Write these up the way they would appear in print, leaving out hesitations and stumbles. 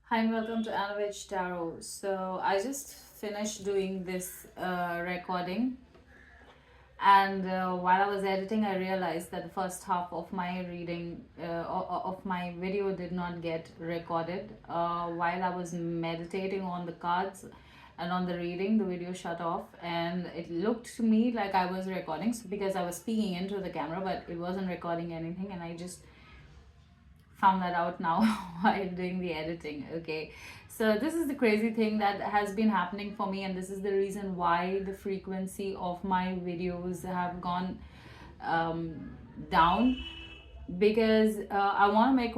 Hi and welcome to Untitled Tarot. So I just finished doing this recording, and while I was editing, I realized that the first half of my reading of my video did not get recorded. While I was meditating on the cards and on the reading, the video shut off, and it looked to me like I was recording, so because I was speaking into the camera, but it wasn't recording anything, and I just found that out now while doing the editing. Okay, so this is the crazy thing that has been happening for me, and this is the reason why the frequency of my videos have gone down, because I want to make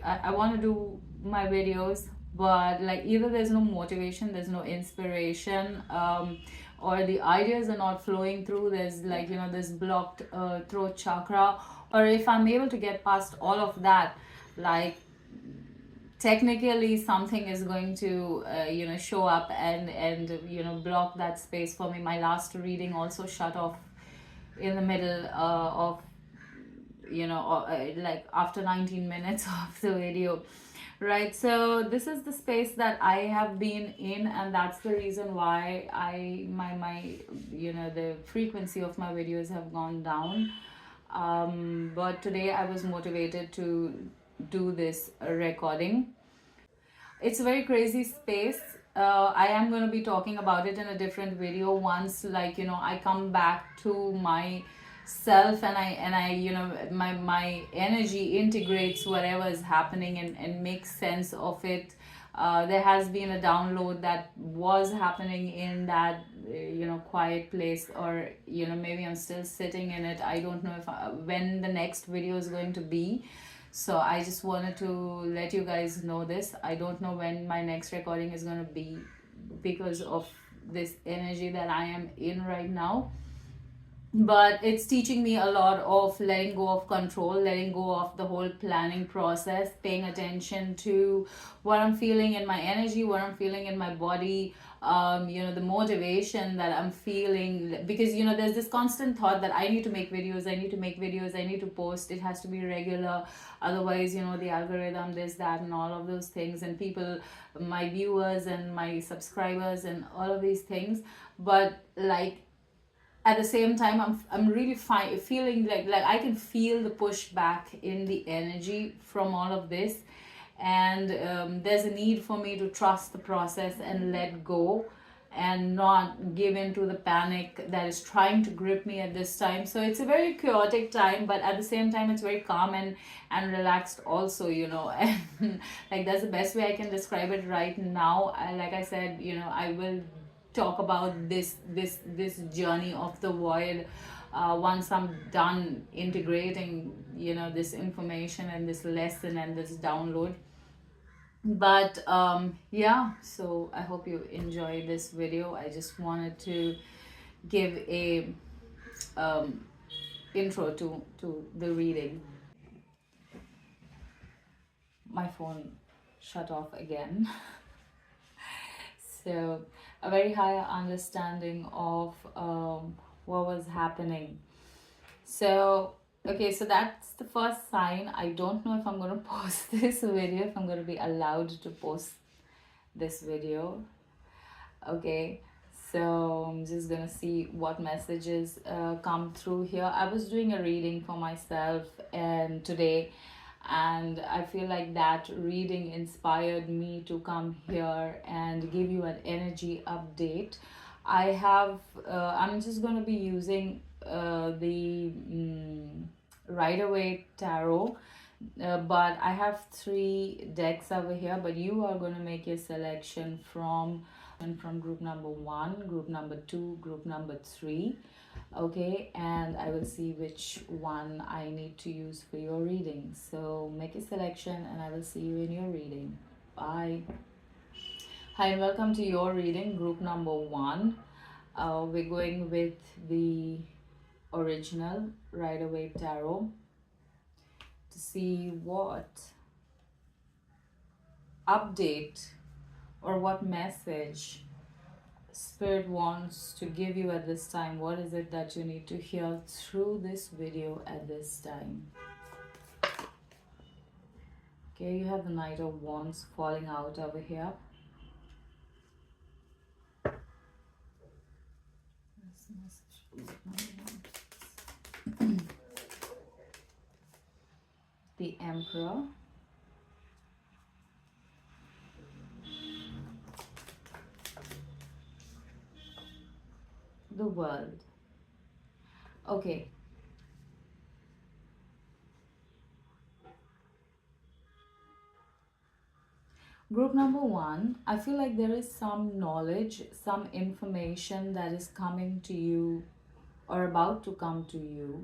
I want to do my videos, but like either there's no motivation, there's no inspiration, or the ideas are not flowing through. There's like, this blocked throat chakra, or if I'm able to get past all of that, like technically something is going to show up and block that space for me. My last reading also shut off in the middle of like after 19 minutes of the video, right? So this is the space that I have been in, and that's the reason why my the frequency of my videos have gone down. But today I was motivated to do this recording. It's a very crazy space. I am going to be talking about it in a different video once, like, I come back to my self, and I my energy integrates whatever is happening and makes sense of it. There has been a download that was happening in that quiet place, or maybe I'm still sitting in it. I don't know if when the next video is going to be. So I just wanted to let you guys know this. I don't know when my next recording is going to be, because of this energy that I am in right now. But it's teaching me a lot of letting go of control, letting go of the whole planning process, paying attention to what I'm feeling in my energy, what I'm feeling in my body, the motivation that I'm feeling. Because there's this constant thought that I need to make videos, I need to make videos, I need to post, it has to be regular, otherwise the algorithm, this, that, and all of those things, and people, my viewers and my subscribers and all of these things. But like, at the same time, I'm really feeling like I can feel the pushback in the energy from all of this, and there's a need for me to trust the process and let go, and not give in to the panic that is trying to grip me at this time. So it's a very chaotic time, but at the same time it's very calm and relaxed also, and like that's the best way I can describe it right now. Like I said, I will talk about this journey of the void once I'm done integrating this information and this lesson and this download. But yeah, so I hope you enjoy this video. I just wanted to give a intro to the reading. My phone shut off again. So a very high understanding of what was happening. So okay, so that's the first sign. I don't know if I'm going to post this video, if I'm going to be allowed to post this video. Okay, so I'm just gonna see what messages come through here. I was doing a reading for myself and today, and I feel like that reading inspired me to come here and give you an energy update. I'm just gonna be using the Rider-Waite Tarot, but I have 3 decks over here, but you are going to make your selection from group number 1, group number 2, group number 3. Okay, and I will see which one I need to use for your reading. So make a selection and I will see you in your reading. Bye. Hi and welcome to your reading, group number 1. We're going with the original Rider-Waite Tarot to see what update or what message Spirit wants to give you at this time. What is it that you need to hear through this video at this time? Okay, you have the Knight of Wands falling out over here. The Emperor. The World. Okay. Group number one, I feel like there is some knowledge, some information that is coming to you or about to come to you.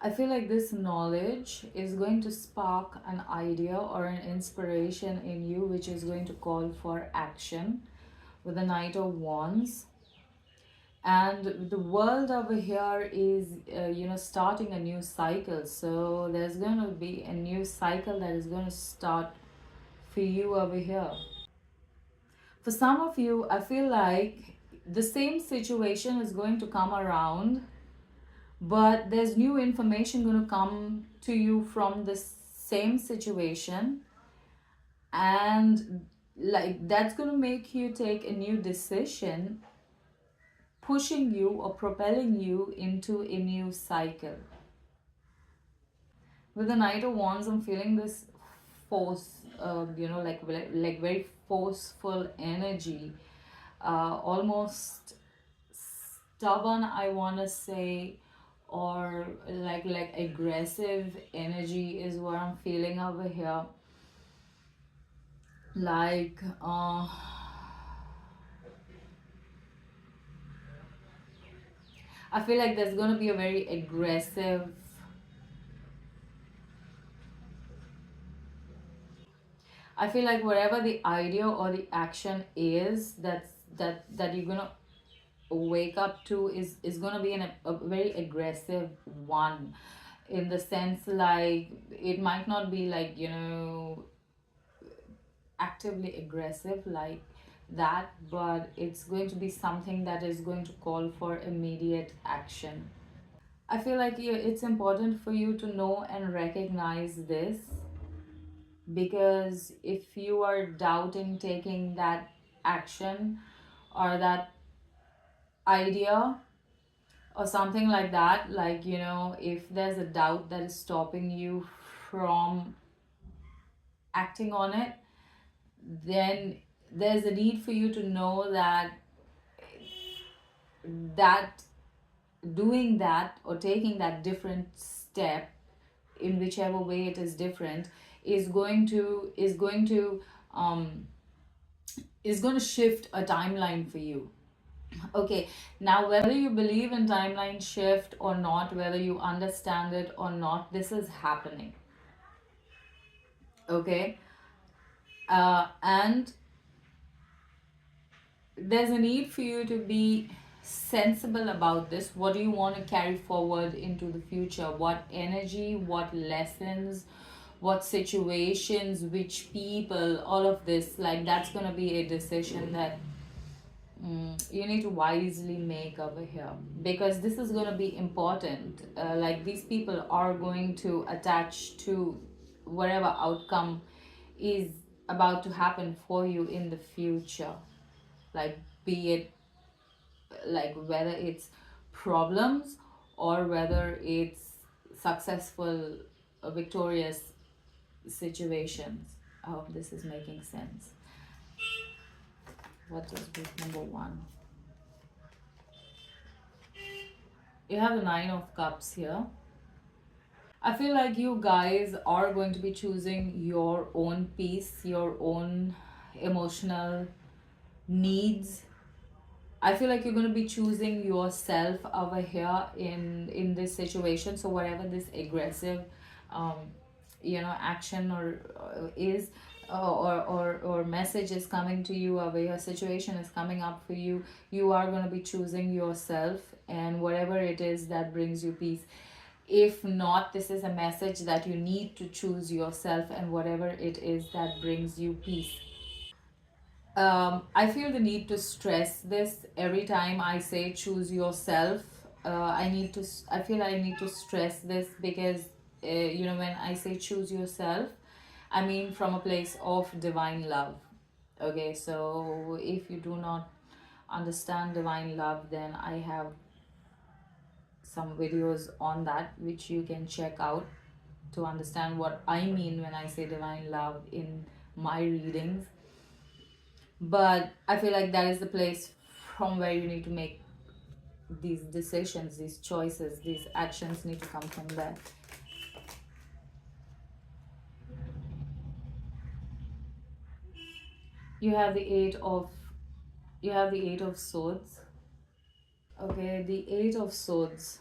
I feel like this knowledge is going to spark an idea or an inspiration in you, which is going to call for action with the Knight of Wands. And the world over here is, starting a new cycle. So there's going to be a new cycle that is going to start for you over here. For some of you, I feel like the same situation is going to come around, but there's new information going to come to you from the same situation, and like that's going to make you take a new decision, pushing you or propelling you into a new cycle. With the Knight of Wands, I'm feeling this force, like very forceful energy, almost stubborn, I want to say, or like aggressive energy is what I'm feeling over here. Like I feel like there's going to be a very aggressive, I feel like whatever the idea or the action is that you're gonna wake up to is gonna be a very aggressive one, in the sense like it might not be like, actively aggressive like that, but it's going to be something that is going to call for immediate action. I feel like it's important for you to know and recognize this, because if you are doubting taking that action or that idea or something like that, like, if there's a doubt that is stopping you from acting on it, then there's a need for you to know that doing that or taking that different step, in whichever way it is different, um is going to shift a timeline for you. Okay, now whether you believe in timeline shift or not, whether you understand it or not, this is happening. Okay, and there's a need for you to be sensible about this. What do you want to carry forward into the future? What energy, what lessons, what situations, which people, all of this, like that's going to be a decision that you need to wisely make over here, because this is going to be important. Like these people are going to attach to whatever outcome is about to happen for you in the future, like be it like whether it's problems or whether it's successful, victorious situations. I hope this is making sense. What is group number one? You have the Nine of Cups here. I feel like you guys are going to be choosing your own peace, your own emotional needs. I feel like you're going to be choosing yourself over here in this situation. So whatever this aggressive, um, action or is, or message is coming to you over your situation is coming up for you, you are going to be choosing yourself and whatever it is that brings you peace. If not, this is a message that you need to choose yourself and whatever it is that brings you peace. I feel the need to stress this every time I say choose yourself. I feel I need to stress this because, when I say choose yourself, I mean from a place of divine love. Okay, so if you do not understand divine love, then I have some videos on that which you can check out to understand what I mean when I say divine love in my readings. But I feel like that is the place from where you need to make these decisions, these choices, these actions need to come from there. You have the eight of swords. Okay, the eight of swords.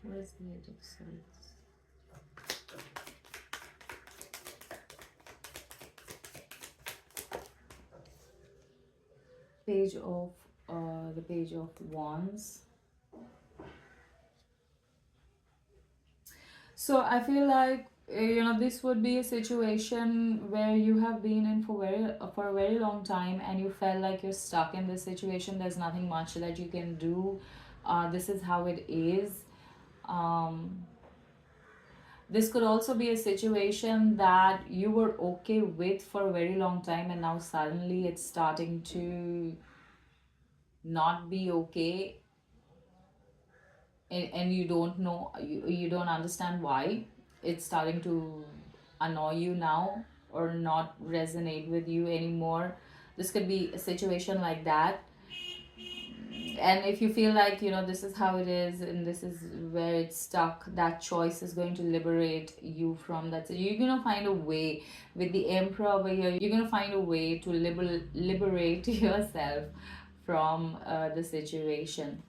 Where's the eight of swords? Page of the page of wands. So I feel like this would be a situation where you have been in for a very long time, and you felt like you're stuck in this situation. There's nothing much that you can do. This is how it is. Um, this could also be a situation that you were okay with for a very long time, and now suddenly it's starting to not be okay, and you don't know, you don't understand why it's starting to annoy you now or not resonate with you anymore. This could be a situation like that. And if you feel like this is how it is and this is where it's stuck, that choice is going to liberate you from that. So you're gonna find a way with the emperor over here. You're gonna find a way to liberate yourself from the situation.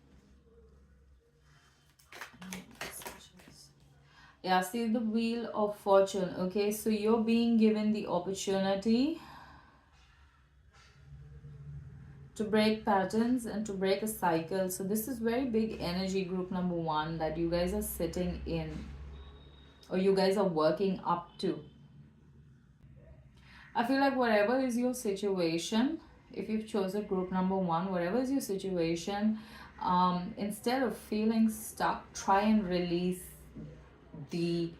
Yeah, see the wheel of fortune. Okay, so you're being given the opportunity to break patterns and to break a cycle. So this is very big energy, group number one, that you guys are sitting in or you guys are working up to. I feel like whatever is your situation, if you've chosen group number one, whatever is your situation, instead of feeling stuck, try and release the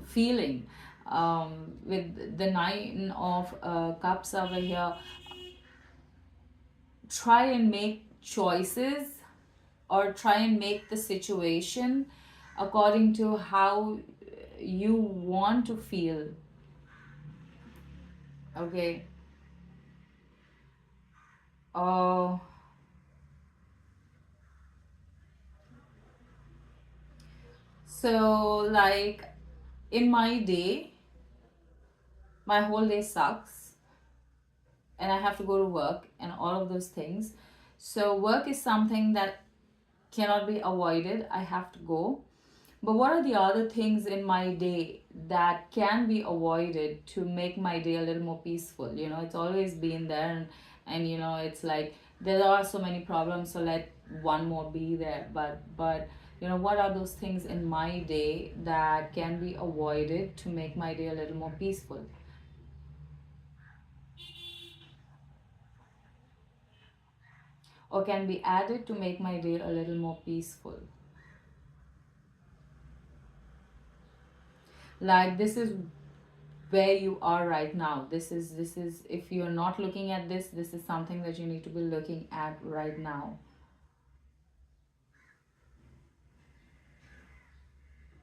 feeling. With the nine of cups over here, try and make choices or try and make the situation according to how you want to feel. Okay. Oh, so like in my day, my whole day sucks and I have to go to work and all of those things. So work is something that cannot be avoided. I have to go. But what are the other things in my day that can be avoided to make my day a little more peaceful? It's always been there, and it's like there are so many problems, so let one more be there. But what are those things in my day that can be avoided to make my day a little more peaceful? Or can be added to make my day a little more peaceful? Like this is where you are right now. This is if you're not looking at this, this is something that you need to be looking at right now.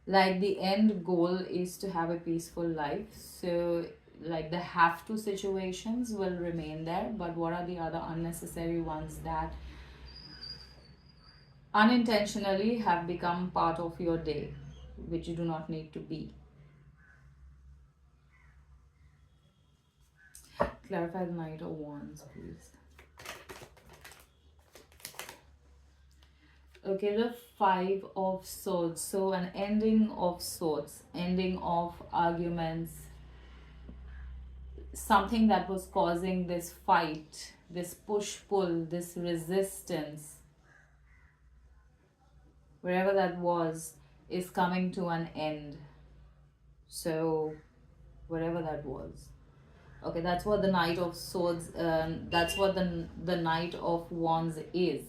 Like the end goal is to have a peaceful life. So like the have to situations will remain there, but what are the other unnecessary ones that unintentionally have become part of your day, which you do not need to be? Clarify the Knight of Wands, please. Okay, the Five of Swords. So an ending of swords, ending of arguments, something that was causing this fight, this push pull, this resistance, wherever that was, is coming to an end. So whatever that was. Okay, that's what the Knight of Swords, that's what the Knight of Wands is.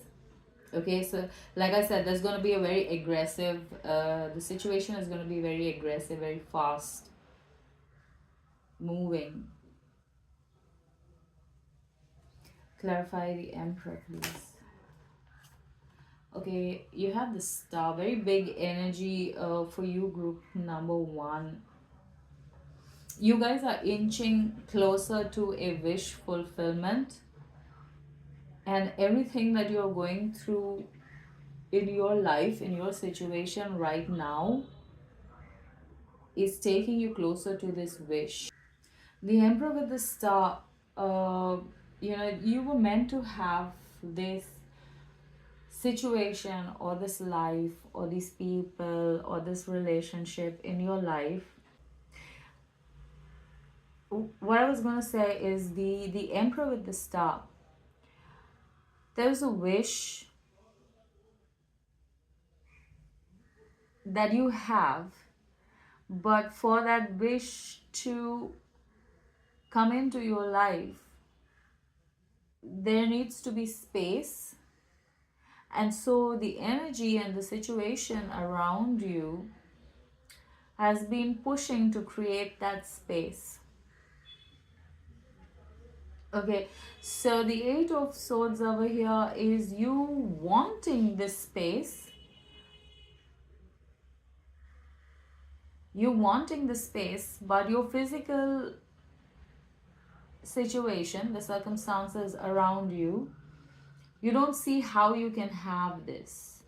Okay, so like I said, there's going to be a very aggressive, the situation is going to be very aggressive, very fast moving. Clarify the Emperor, please. Okay, you have the Star, very big energy for you, group number one. You guys are inching closer to a wish fulfillment, and everything that you're going through in your life, in your situation right now, is taking you closer to this wish. The Emperor with the Star, uh, you were meant to have this situation or this life or these people or this relationship in your life. What I was going to say is the Emperor with the Star. There's a wish that you have, but for that wish to come into your life, there needs to be space. And so the energy and the situation around you has been pushing to create that space. Okay, so the Eight of Swords over here is you wanting this space. You wanting the space, but your physical situation, the circumstances around you, you don't see how you can have this.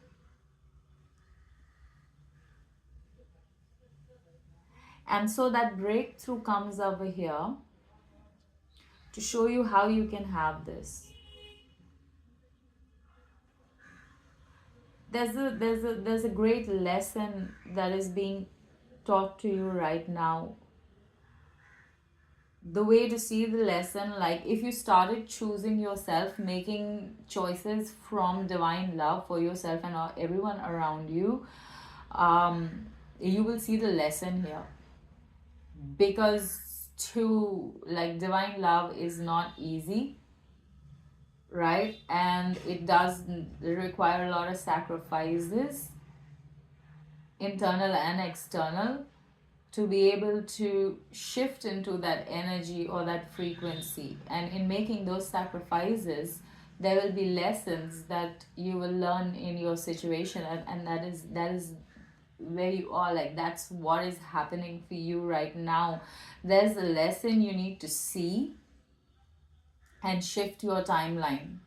And so that breakthrough comes over here to show you how you can have this. There's a great lesson that is being taught to you right now. The way to see the lesson, like if you started choosing yourself, making choices from divine love for yourself and everyone around you, um you will see the lesson here. Because to like divine love is not easy, right? And it does require a lot of sacrifices, internal and external, to be able to shift into that energy or that frequency. And in making those sacrifices, there will be lessons that you will learn in your situation, and that is where you are. Like that's what is happening for you right now. There's a lesson you need to see and shift your timeline.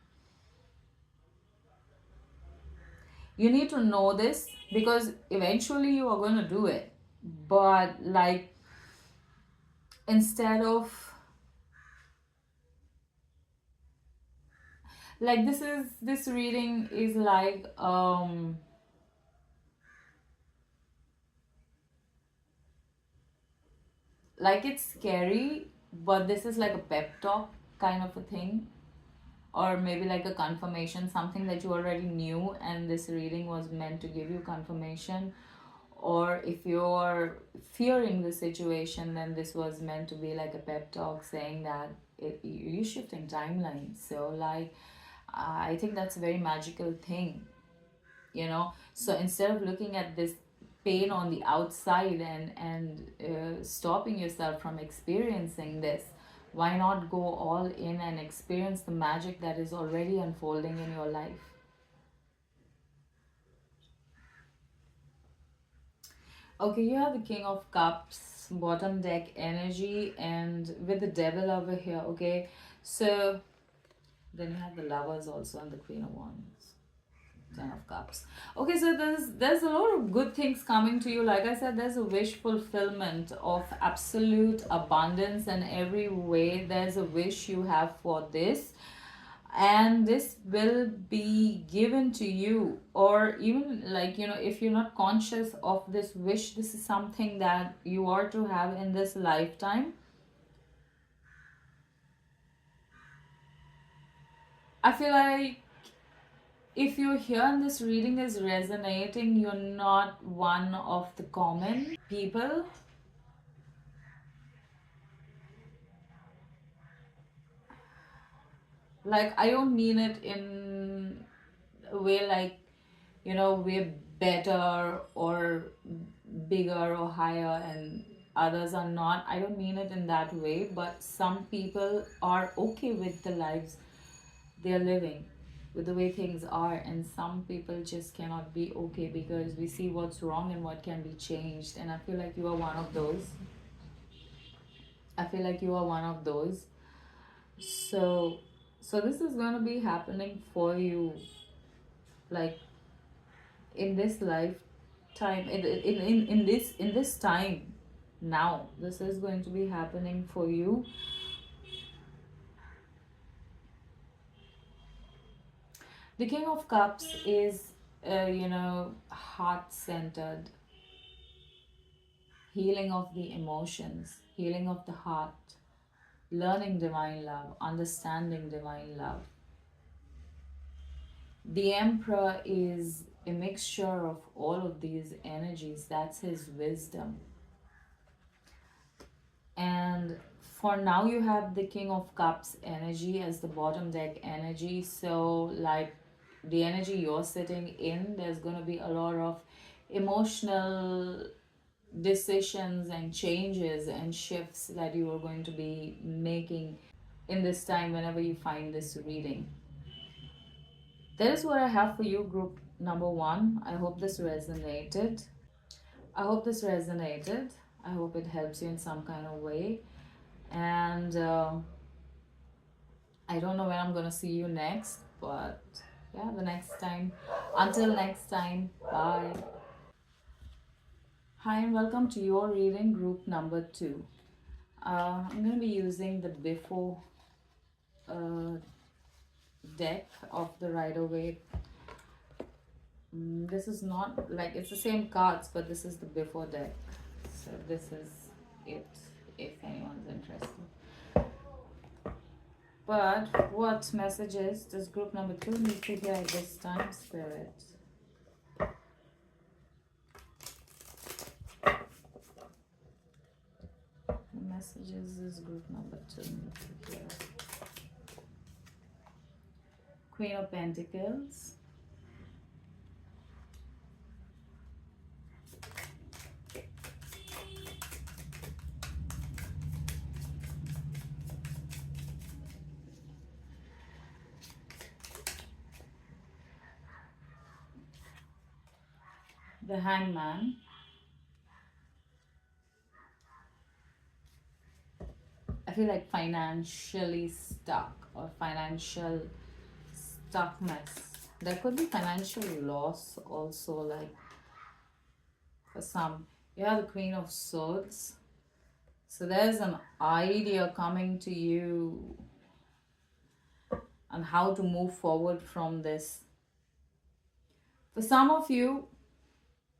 You need to know this because eventually you are going to do it. But like instead of like this reading is like it's scary, but this is like a pep talk kind of a thing, or maybe like a confirmation, something that you already knew and this reading was meant to give you confirmation. Or if you're fearing the situation, then this was meant to be like a pep talk saying that you're shifting timelines. So like I think that's a very magical thing, so instead of looking at this pain on the outside and stopping yourself from experiencing this, why not go all in and experience the magic that is already unfolding in your life? Okay, you have the King of Cups, bottom deck energy, and with the Devil over here. Okay, so then you have the Lovers also and the Queen of Wands. Ten of Cups. Okay, so there's a lot of good things coming to you. Like I said, there's a wish fulfillment of absolute abundance in every way. There's a wish you have for this, and this will be given to you. Or even like if you're not conscious of this wish, this is something that you are to have in this lifetime. I feel like if you're here and this reading is resonating, you're not one of the common people. Like, I don't mean it in we're like, we're better or bigger or higher and others are not. I don't mean it in that way, but some people are okay with the lives they're living, with the way things are, and some people just cannot be okay because we see what's wrong and what can be changed. And I feel like you are one of those. I feel like you are one of those. So this is going to be happening for you, like in this lifetime, in this time now. This is going to be happening for you. The King of Cups is, heart centered, healing of the emotions, healing of the heart, learning divine love, understanding divine love. The Emperor is a mixture of all of these energies. That's his wisdom. And for now, you have the King of Cups energy as the bottom deck energy. So, like the energy you're sitting in, there's going to be a lot of emotional decisions and changes and shifts that you are going to be making in this time whenever you find this reading. That is what I have for you, group number one. I hope this resonated. I hope this resonated. I hope it helps you in some kind of way. And I don't know when I'm going to see you next, but yeah, the next time. Until next time, bye. Hi, and welcome to your reading, group number two. I'm going to be using the before uh, deck of the Rider Waite. This is not like it's the same cards, but this is the before deck. So this is it, if anyone's interested. But what messages does group number two need to hear at this time, Spirit? The messages is group number two need to hear. Queen of Pentacles. The Hangman. I feel like financially stuck or financial stuckness. There could be financial loss also, like for some. You have the Queen of Swords. So there's an idea coming to you on how to move forward from this. For some of you,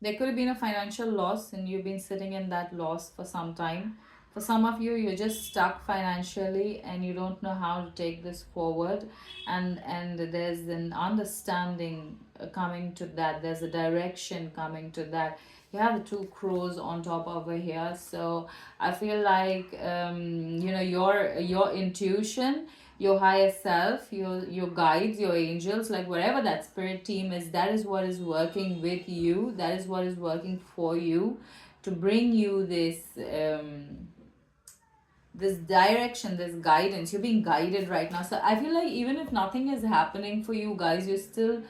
there could have been a financial loss and you've been sitting in that loss for some time. For some of you, you're just stuck financially and you don't know how to take this forward. And there's an understanding coming to that. There's a direction coming to that. You have the two crows on top over here. So I feel like, your intuition, your higher self, your guides, your angels, like whatever that spirit team is, that is what is working with you. That is what is working for you to bring you this direction, this guidance. You're being guided right now. So I feel like even if nothing is happening for you guys, you're still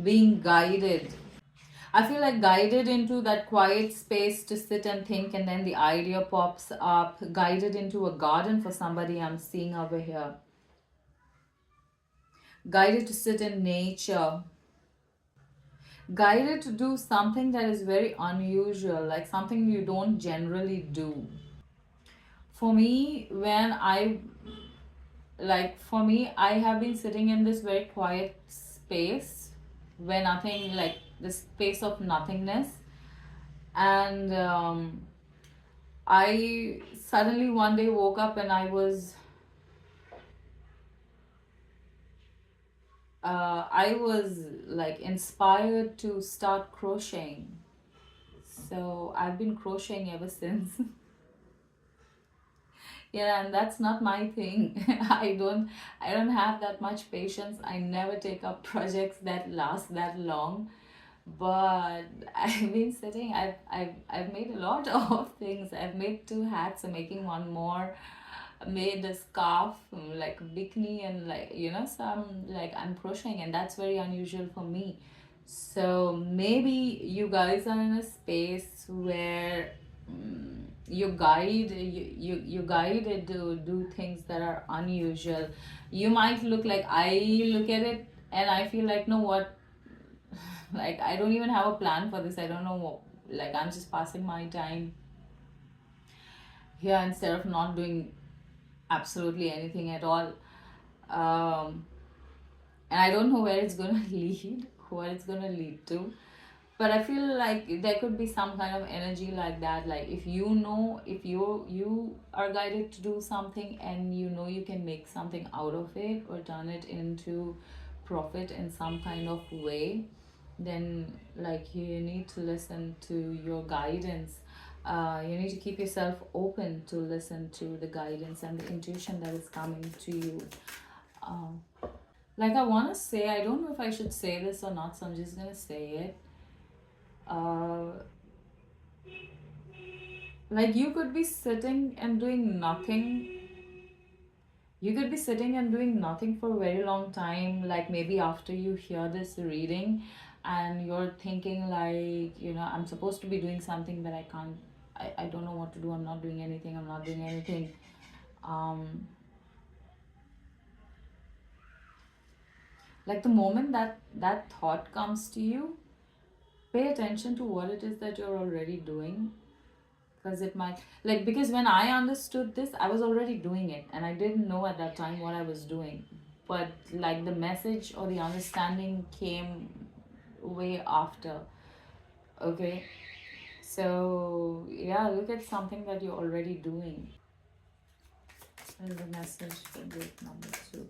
being guided. I feel like guided into that quiet space to sit and think, and then the idea pops up. Guided into a garden for somebody I'm seeing over here. Guided to sit in nature. Guided to do something that is very unusual, like something you don't generally do. For me, I have been sitting in this very quiet space where nothing, like the space of nothingness. And I suddenly one day woke up and I was like inspired to start crocheting. So I've been crocheting ever since. Yeah, and that's not my thing. I don't have that much patience. I never take up projects that last that long. But I've been sitting, I've made a lot of things. I've made two hats, I'm making one more. I made a scarf, like a bikini, and like, some, like, I'm crocheting, and that's very unusual for me. So maybe you guys are in a space where, you guided to do things that are unusual. You might look like, I look at it and I feel like, no, what, like, I don't even have a plan for this. I don't know what, like, I'm just passing my time here instead of not doing absolutely anything at all. um and I don't know where it's gonna lead, what it's gonna lead to. But I feel like there could be some kind of energy like that. Like, if you know, if you are guided to do something, and you know you can make something out of it or turn it into profit in some kind of way, then, like, you need to listen to your guidance. You need to keep yourself open to listen to the guidance and the intuition that is coming to you. Like, I want to say, I don't know if I should say this or not, so I'm just gonna say it. uh, like, you could be sitting and doing nothing. You could be sitting and doing nothing for a very long time, like maybe after you hear this reading, and you're thinking, like, I'm supposed to be doing something, but I can't. I don't know what to do. I'm not doing anything. I'm not doing anything. um like, the moment that thought comes to you, pay attention to what it is that you're already doing. Because it might, like, because when I understood this, I was already doing it, and I didn't know at that time what I was doing. But, like, the message or the understanding came way after. Okay, so yeah, look at something that you're already doing. There's a message for group number 2.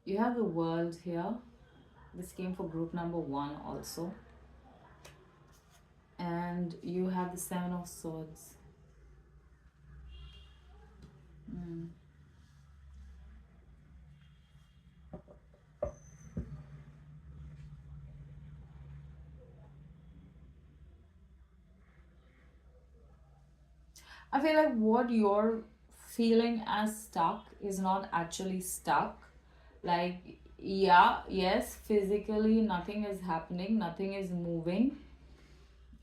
You have the world here. This came for group number 1 also. And you have the 7 of Swords. Mm. I feel like what you're feeling as stuck is not actually stuck. Like, yeah, yes, physically nothing is happening, nothing is moving,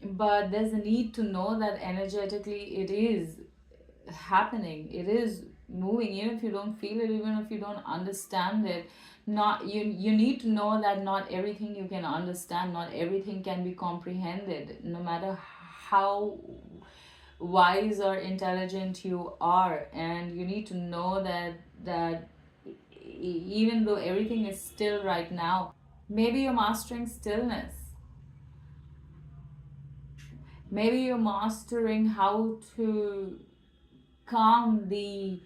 but there's a need to know that energetically it is happening, it is moving, even if you don't feel it, even if you don't understand it. Not you need to know that not everything you can understand, not everything can be comprehended, no matter how wise or intelligent you are. And you need to know that even though everything is still right now, maybe you're mastering stillness, maybe you're mastering how to calm the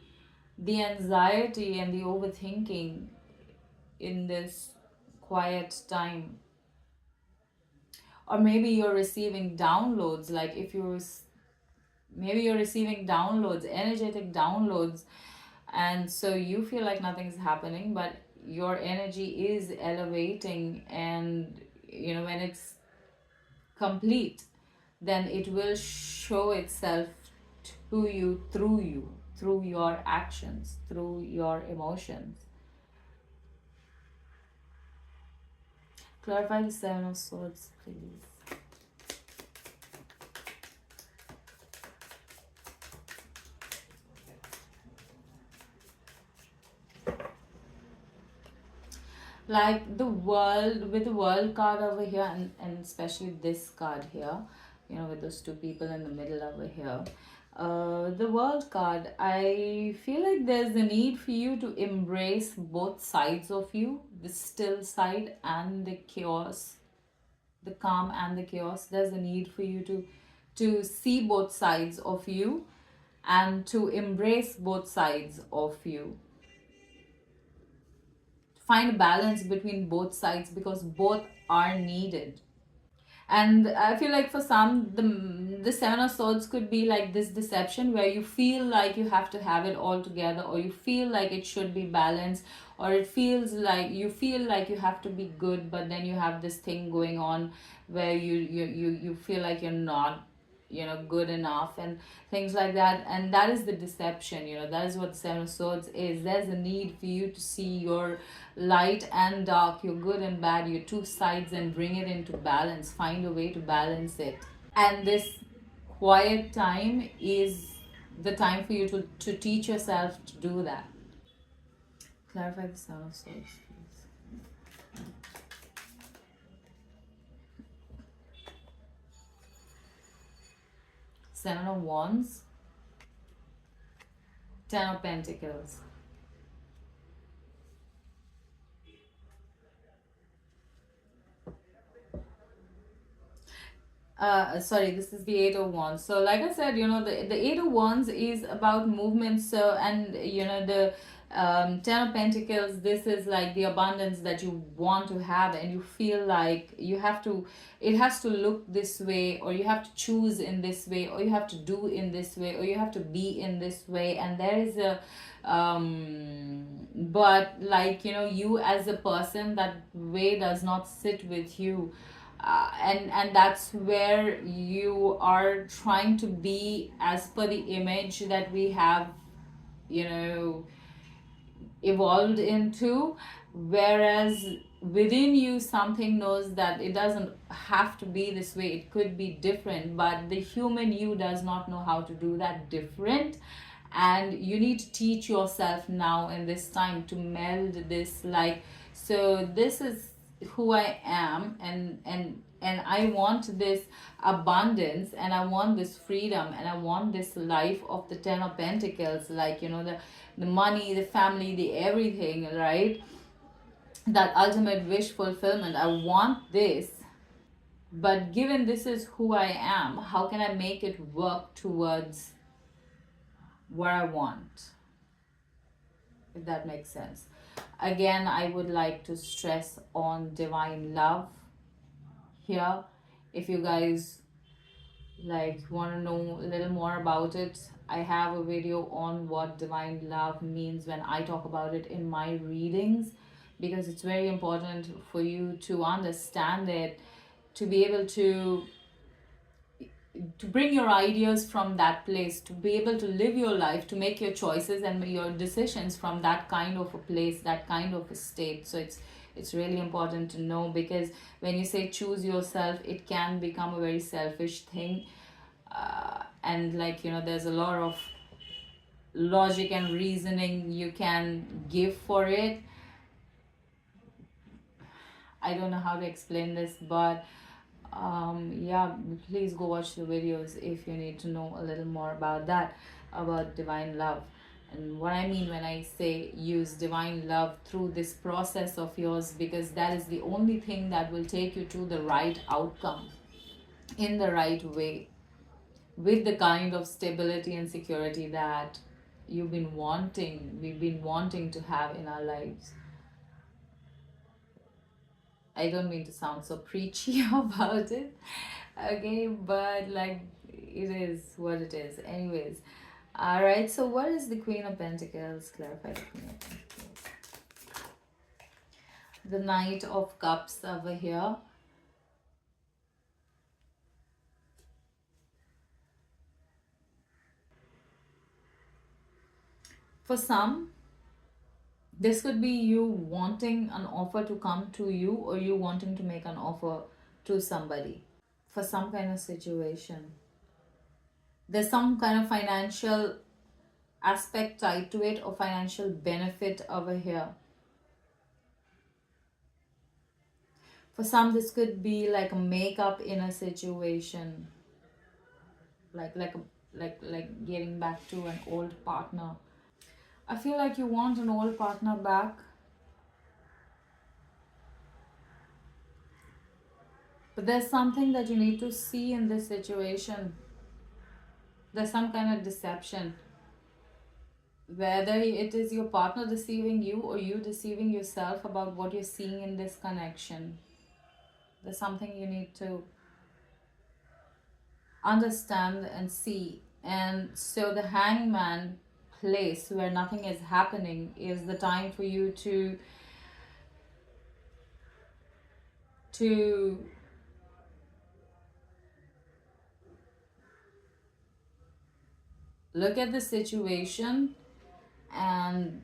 anxiety and the overthinking in this quiet time. Or maybe you're receiving downloads, like, if you're maybe you're receiving downloads, energetic downloads, and so you feel like nothing's happening, but your energy is elevating. And when it's complete, then it will show itself to you, through your actions, through your emotions. Clarify the 7 of Swords, please. Like, the world, with the world card over here, and especially this card here, with those two people in the middle over here. The world card, I feel like there's a need for you to embrace both sides of you, the still side and the chaos, the calm and the chaos. There's a need for you to see both sides of you, and to embrace both sides of you, find a balance between both sides, because both are needed. And I feel like for some, the Seven of Swords could be like this deception where you feel like you have to have it all together, or you feel like it should be balanced, or it feels like you feel like you have to be good, but then you have this thing going on where you feel like you're not, good enough, and things like that. And that is the deception, that is what the Seven of Swords is. There's a need for you to see your light and dark, your good and bad, your two sides, and bring it into balance. Find a way to balance it. And this quiet time is the time for you to teach yourself to do that. Clarify the Seven of Swords, please. Seven of Wands, Ten of Pentacles. Sorry, this is the Eight of Wands. So like I said, the Eight of Wands is about movement. So, and the Ten of Pentacles, this is like the abundance that you want to have, and you feel like you have to, it has to look this way, or you have to choose in this way, or you have to do in this way, or you have to be in this way. And there is a but like, you as a person, that way does not sit with you. And that's where you are trying to be as per the image that we have, you know evolved into, whereas within you something knows that it doesn't have to be this way, it could be different, but the human you does not know how to do that different. And you need to teach yourself now in this time to meld this, like, so this is who I am, and I want this abundance, and I want this freedom, and I want this life of the Ten of Pentacles, like, the money, the family, the everything, right? That ultimate wish fulfillment. I want this, but given this is who I am, how can I make it work towards what I want? If that makes sense. Again, I would like to stress on divine love here. If you guys like want to know a little more about it, I have a video on what divine love means when I talk about it in my readings, because it's very important for you to understand it, to be able to bring your ideas from that place, to be able to live your life, to make your choices and your decisions from that kind of a place, that kind of a state. So it's really important to know, because when you say choose yourself, it can become a very selfish thing. And like, there's a lot of logic and reasoning you can give for it. I don't know how to explain this, but yeah, please go watch the videos if you need to know a little more about that, about divine love. And what I mean when I say use divine love through this process of yours, because that is the only thing that will take you to the right outcome in the right way, with the kind of stability and security that we've been wanting to have in our lives. I don't mean to sound so preachy about it, okay, but like, it is what it is. Anyways, all right. So, what is the Queen of Pentacles? Clarify the Queen of Pentacles. The Knight of Cups over here. For some, this could be you wanting an offer to come to you, or you wanting to make an offer to somebody for some kind of situation. There's some kind of financial aspect tied to it, or financial benefit over here. For some, this could be like a makeup in a situation, like getting back to an old partner. I feel like you want an old partner back, but there's something that you need to see in this situation. There's some kind of deception. whether it is your partner deceiving you or you deceiving yourself about what you're seeing in this connection. There's something you need to understand and see. And so the hangman place where nothing is happening is the time for you to look at the situation. And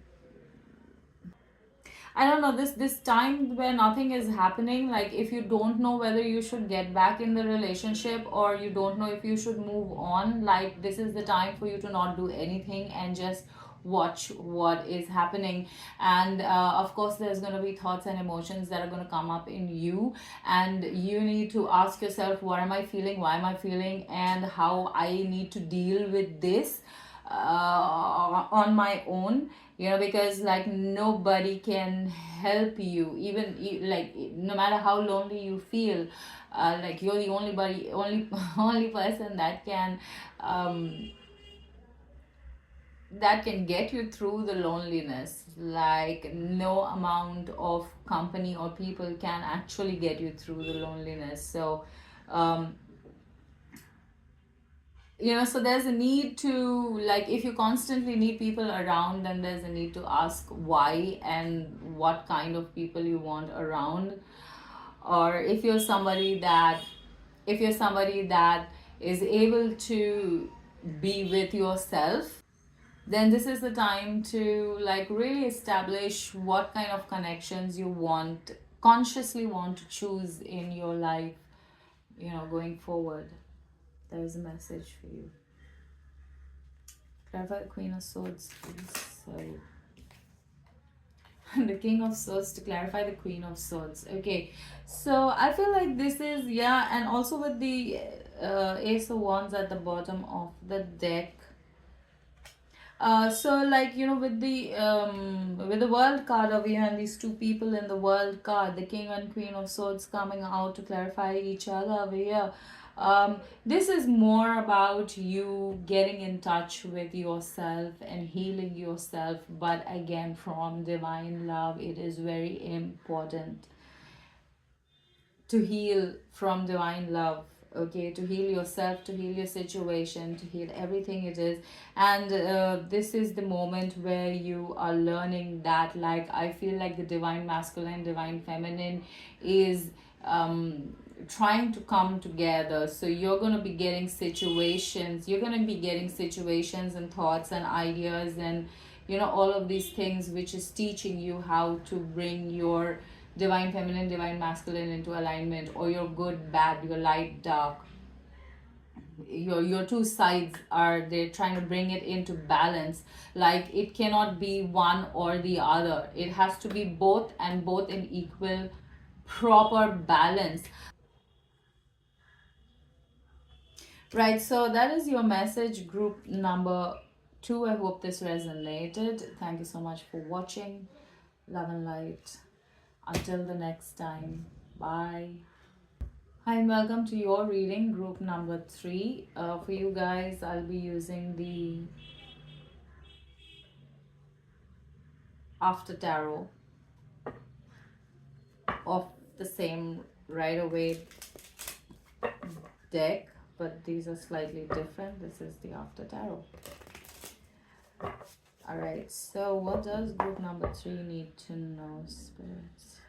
I don't know, this time where nothing is happening, like if you don't know whether you should get back in the relationship or you don't know if you should move on, like this is the time for you to not do anything and just watch what is happening. And of course there's going to be thoughts and emotions that are going to come up in you, and you need to ask yourself, what am I feeling, why am I feeling, and how I need to deal with this on my own. Because like nobody can help you, even like no matter how lonely you feel, like you're the only only person um that can get you through the loneliness. Like no amount of company or people can actually get you through the loneliness. So um so there's a need to, like, if you constantly need people around, then there's a need to ask why and what kind of people you want around. Or if you're somebody that is able to be with yourself, then this is the time to like really establish what kind of connections you consciously want to choose in your life, going forward. There's a message for you. Clarify the Queen of Swords, please. Sorry. The King of Swords to clarify the Queen of Swords. Okay, so I feel like this is, yeah, and also with the Ace of Wands at the bottom of the deck. So like with the World card over here and these two people in the World card, the King and Queen of Swords coming out to clarify each other over here. This is more about you getting in touch with yourself and healing yourself, but again from divine love. It is very important to heal from divine love. Okay, to heal yourself, to heal your situation, to heal everything it is. And this is the moment where you are learning that, like, I feel like the divine masculine, divine feminine is trying to come together. So you're going to be getting situations and thoughts and ideas and all of these things, which is teaching you how to bring your divine feminine, divine masculine into alignment, or your good, bad, your light, dark. Your two sides are, they're trying to bring it into balance. Like it cannot be one or the other. It has to be both, and both in equal proper balance. Right, so that is your message, group number 2. I hope this resonated. Thank you so much for watching. Love and light. Until the next time. Bye. Hi and welcome to your reading, group number 3. For you guys, I'll be using the After Tarot of the same Right Away deck, but these are slightly different. This is the After Tarot. Alright, so what does group number 3 need to know, spirits?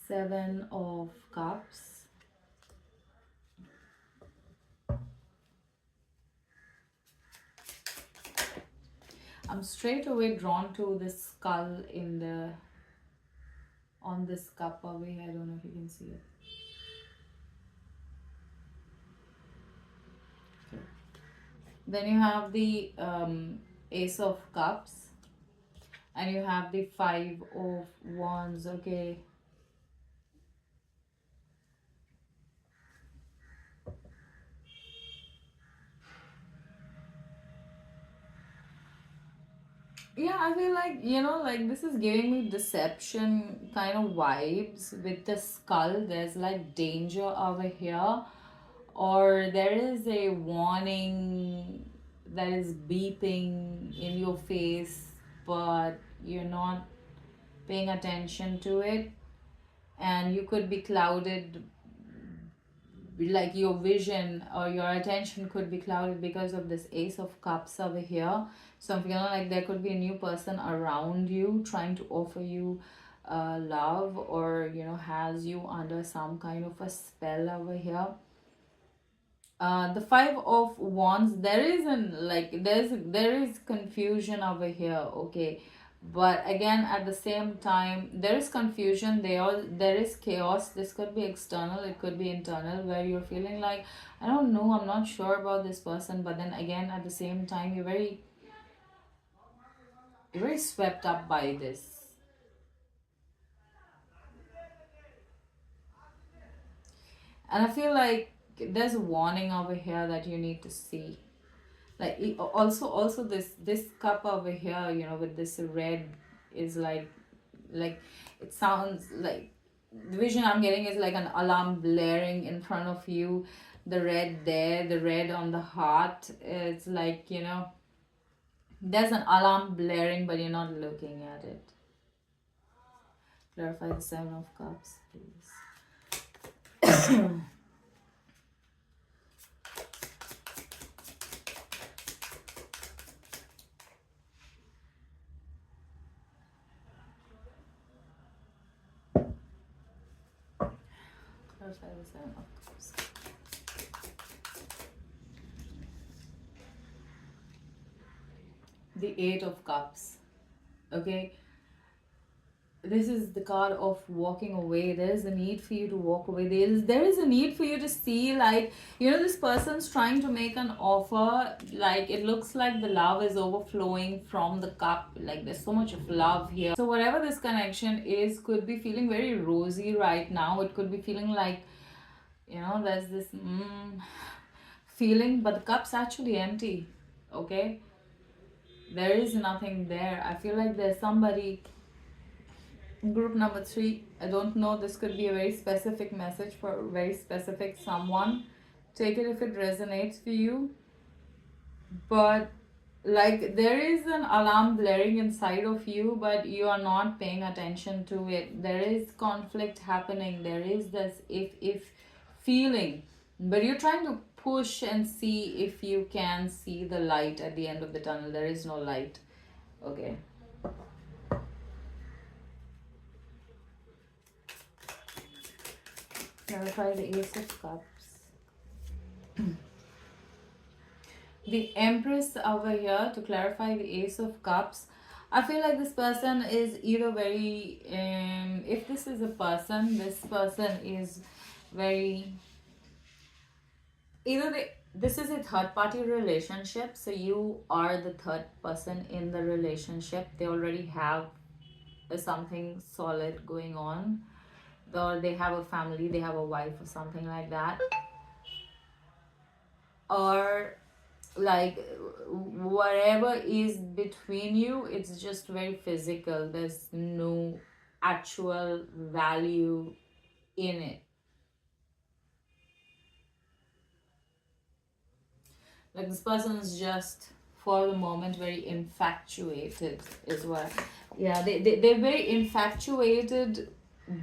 Seven of Cups. I'm straight away drawn to the skull on this cup over here. I don't know if you can see it. Okay. Then you have the Ace of Cups, and you have the Five of Wands. Okay. Yeah, I feel like, like this is giving me deception kind of vibes with the skull. There's like danger over here, or there is a warning that is beeping in your face, but you're not paying attention to it, and you could be clouded, like your vision or your attention could be clouded because of this Ace of Cups over here. So I'm feeling like there could be a new person around you trying to offer you love, or has you under some kind of a spell over here. The Five of Wands, there isn't like there is confusion over here, okay, but again at the same time there is confusion, there is chaos. This could be external, it could be internal, where you're feeling like, I don't know, I'm not sure about this person, but then again at the same time you're very swept up by this. And I feel like there's a warning over here that you need to see. Like also this cup over here, with this red, is like it sounds like, the vision I'm getting is like an alarm blaring in front of you. The red there, the red on the heart, it's like, there's an alarm blaring, but you're not looking at it. Clarify the Seven of Cups, please. Clarify the Seven of Cups. The Eight of Cups. Okay, this is the card of walking away. There is a need for you to walk away. There is a need for you to see, like, this person's trying to make an offer. Like, it looks like the love is overflowing from the cup, like there's so much of love here. So whatever this connection is could be feeling very rosy right now. It could be feeling like, there's this feeling, but the cup's actually empty. Okay, there is nothing there. I feel like there's somebody. Group number 3, I don't know, this could be a very specific message for a very specific someone. Take it if it resonates for you. But like, there is an alarm blaring inside of you, but you are not paying attention to it. There is conflict happening. There is this if feeling, but you're trying to push and see if you can see the light at the end of the tunnel. There is no light. Okay. Clarify the Ace of Cups. The Empress over here, to clarify the Ace of Cups. I feel like this person is either very, if this is a person, this person is very, this is a third party relationship. So you are the third person in the relationship. They already have something solid going on, or they have a family, they have a wife or something like that, or like whatever is between you, it's just very physical. There's no actual value in it. Like, this person is just for the moment very infatuated is what, yeah, they're very infatuated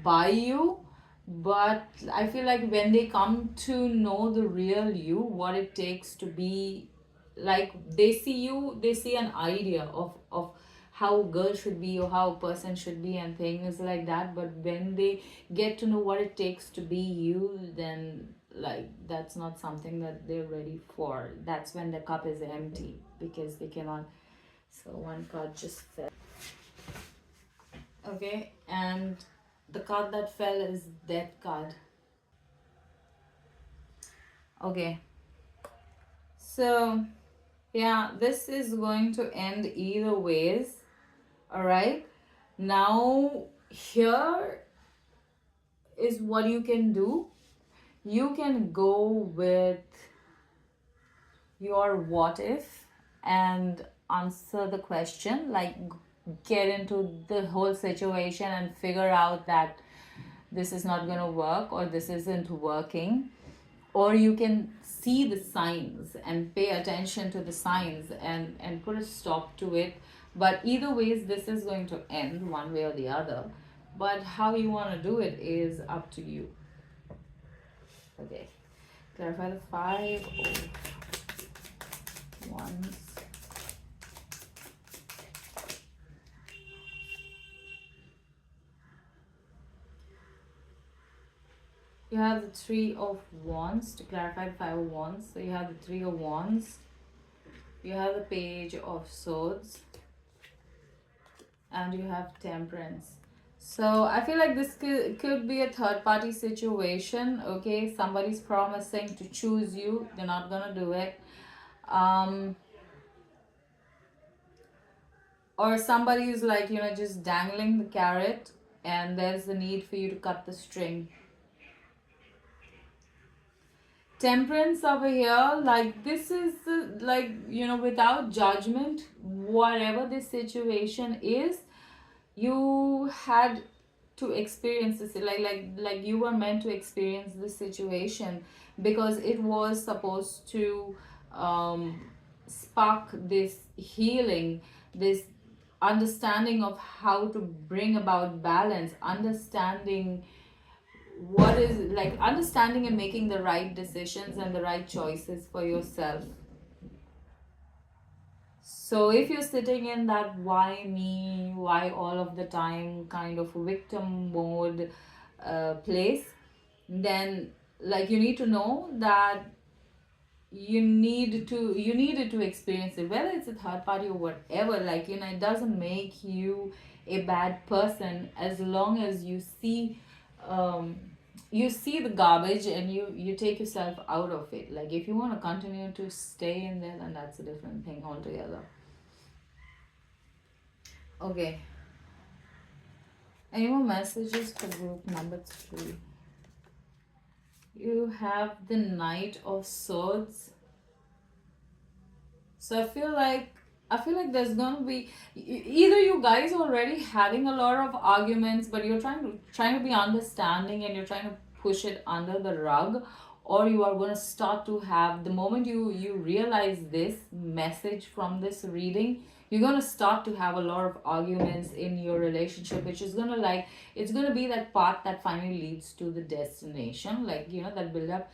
by you, but I feel like when they come to know the real you, what it takes to be, like, they see you, they see an idea of how a girl should be or how a person should be and things like that, but when they get to know what it takes to be you, then like that's not something that they're ready for. That's when the cup is empty, because they cannot. So one card just fell. Okay, and the card that fell is Death card. Okay, so yeah, this is going to end either ways. All right, now here is what you can do. You can go with your what if and answer the question, like get into the whole situation and figure out that this is not going to work or this isn't working. or you can see the signs and pay attention to the signs and put a stop to it. But either ways, this is going to end one way or the other. But how you want to do it is up to you. Okay, clarify the five of wands. You have the three of wands to clarify the five of wands. So you have the three of wands, you have the page of swords, and you have temperance. So I feel like this could be a third party situation. Okay, somebody's promising to choose you, they're not gonna do it. Or somebody is like, just dangling the carrot, and there's the need for you to cut the string. Temperance over here, like this is like, without judgment, whatever this situation is, you had to experience this, like you were meant to experience this situation, because it was supposed to spark this healing, this understanding of how to bring about balance, understanding what is like understanding and making the right decisions and the right choices for yourself. So if you're sitting in that why me, why all of the time kind of victim mode place, then like you need to know that you needed to experience it, whether it's a third party or whatever. Like, it doesn't make you a bad person, as long as you see the garbage and you take yourself out of it. Like, if you want to continue to stay in there, then that's a different thing altogether. Okay, any more messages for group number 3? You have the Knight of Swords. So I feel like there's gonna be either you guys already having a lot of arguments, but you're trying to be understanding and you're trying to push it under the rug, or you are gonna start to have, the moment you realize this message from this reading, you're gonna start to have a lot of arguments in your relationship, which is gonna it's gonna be that path that finally leads to the destination, that build up.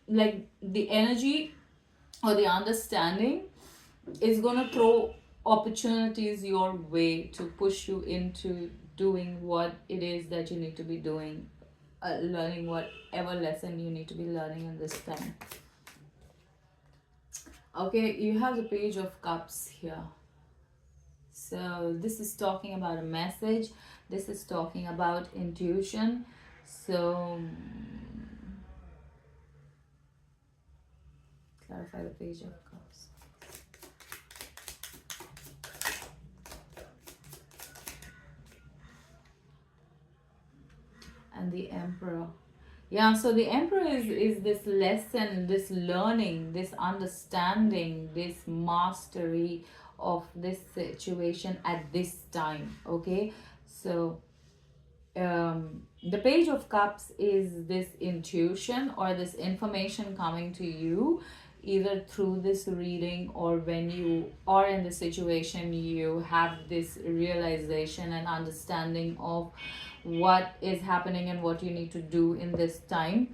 Like the energy or the understanding is going to throw opportunities your way to push you into doing what it is that you need to be doing, learning whatever lesson you need to be learning in this time. Okay, you have the Page of Cups here. So this is talking about a message. This is talking about intuition. So clarify the Page of Cups. And the Emperor. Yeah, so the Emperor is this lesson, this learning, this understanding, this mastery of this situation at this time. Okay, so the Page of Cups is this intuition or this information coming to you either through this reading, or when you are in the situation, you have this realization and understanding of what is happening and what you need to do in this time.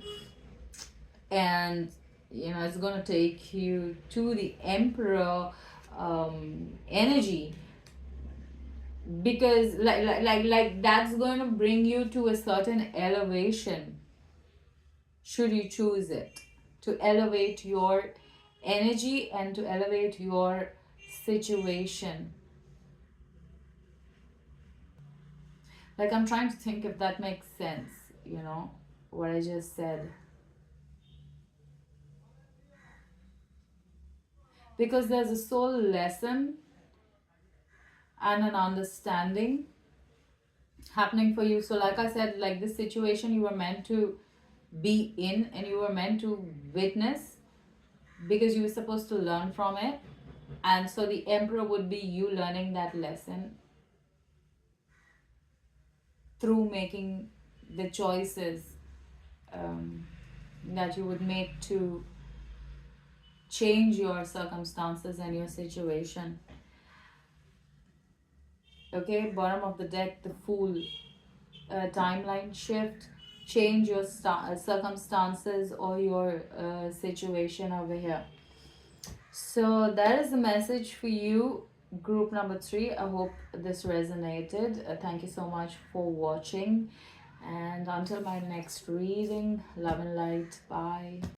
And it's going to take you to the Emperor energy, because like that's going to bring you to a certain elevation, should you choose it, to elevate your energy and to elevate your situation. Like, I'm trying to think if that makes sense, what I just said. Because there's a soul lesson and an understanding happening for you. So like I said, like this situation you were meant to be in and you were meant to witness, because you were supposed to learn from it. And so the Emperor would be you learning that lesson through making the choices that you would make to change your circumstances and your situation. Okay, bottom of the deck, the Fool, timeline shift, change your circumstances or your situation over here. So that is the message for you, group number 3. I hope this resonated. Thank you so much for watching, and until my next reading, love and light. Bye.